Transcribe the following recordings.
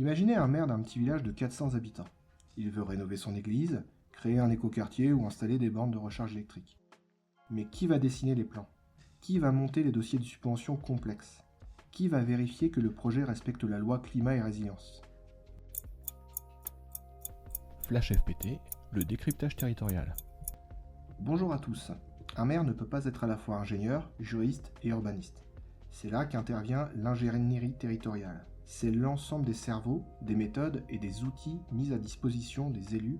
Imaginez un maire d'un petit village de 400 habitants. Il veut rénover son église, créer un écoquartier ou installer des bornes de recharge électrique. Mais qui va dessiner les plans? Qui va monter les dossiers de subvention complexes? Qui va vérifier que le projet respecte la loi climat et résilience? Flash FPT, le décryptage territorial. Bonjour à tous. Un maire ne peut pas être à la fois ingénieur, juriste et urbaniste. C'est là qu'intervient l'ingénierie territoriale. C'est l'ensemble des cerveaux, des méthodes et des outils mis à disposition des élus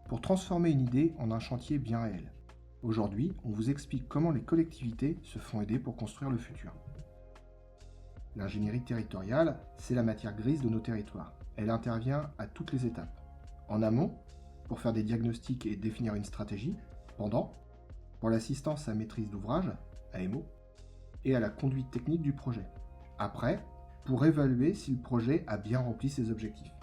pour transformer une idée en un chantier bien réel. Aujourd'hui, on vous explique comment les collectivités se font aider pour construire le futur. L'ingénierie territoriale, c'est la matière grise de nos territoires. Elle intervient à toutes les étapes. En amont, pour faire des diagnostics et définir une stratégie. Pendant, pour l'assistance à maîtrise d'ouvrage, AMO, et à la conduite technique du projet. Après, pour évaluer si le projet a bien rempli ses objectifs.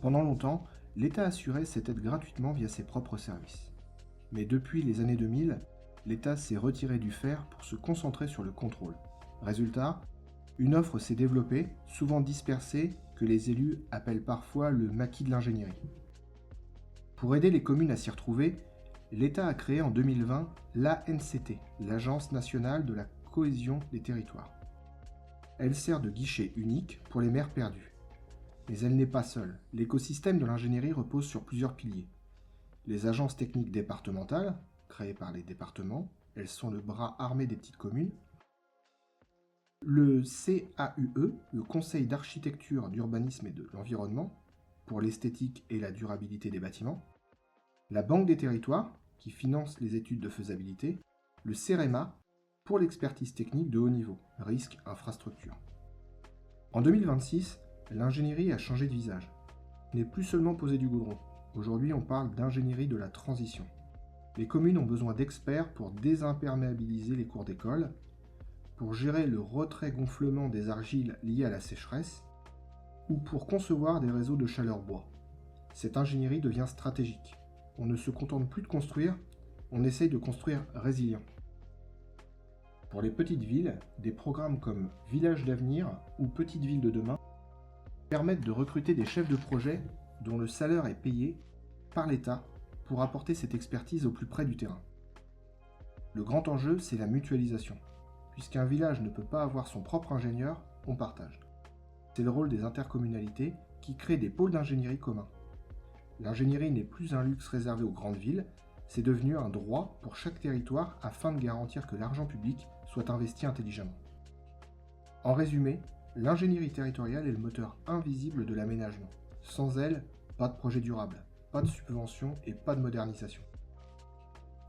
Pendant longtemps, l'État assurait cette aide gratuitement via ses propres services. Mais depuis les années 2000, l'État s'est retiré du fer pour se concentrer sur le contrôle. Résultat, une offre s'est développée, souvent dispersée, que les élus appellent parfois le maquis de l'ingénierie. Pour aider les communes à s'y retrouver, l'État a créé en 2020 l'ANCT, l'Agence nationale de la cohésion des territoires. Elle sert de guichet unique pour les maires perdus. Mais elle n'est pas seule. L'écosystème de l'ingénierie repose sur plusieurs piliers. Les agences techniques départementales, créées par les départements, elles sont le bras armé des petites communes. Le CAUE, le Conseil d'architecture, d'urbanisme et de l'environnement, pour l'esthétique et la durabilité des bâtiments. La Banque des territoires, qui finance les études de faisabilité. Le CEREMA, pour l'expertise technique de haut niveau, risque, infrastructure. En 2026, l'ingénierie a changé de visage. Elle n'est plus seulement posée du goudron. Aujourd'hui, on parle d'ingénierie de la transition. Les communes ont besoin d'experts pour désimperméabiliser les cours d'école, pour gérer le retrait-gonflement des argiles liés à la sécheresse, ou pour concevoir des réseaux de chaleur bois. Cette ingénierie devient stratégique. On ne se contente plus de construire, on essaye de construire résilient. Pour les petites villes, des programmes comme Village d'avenir ou Petites villes de demain permettent de recruter des chefs de projet dont le salaire est payé par l'État pour apporter cette expertise au plus près du terrain. Le grand enjeu, c'est la mutualisation. Puisqu'un village ne peut pas avoir son propre ingénieur, on partage. C'est le rôle des intercommunalités qui créent des pôles d'ingénierie communs. L'ingénierie n'est plus un luxe réservé aux grandes villes, c'est devenu un droit pour chaque territoire afin de garantir que l'argent public soit investi intelligemment. En résumé, l'ingénierie territoriale est le moteur invisible de l'aménagement. Sans elle, pas de projet durable, pas de subvention et pas de modernisation.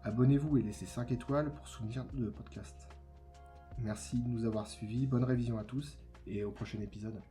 Abonnez-vous et laissez 5 étoiles pour soutenir le podcast. Merci de nous avoir suivis, bonne révision à tous et au prochain épisode.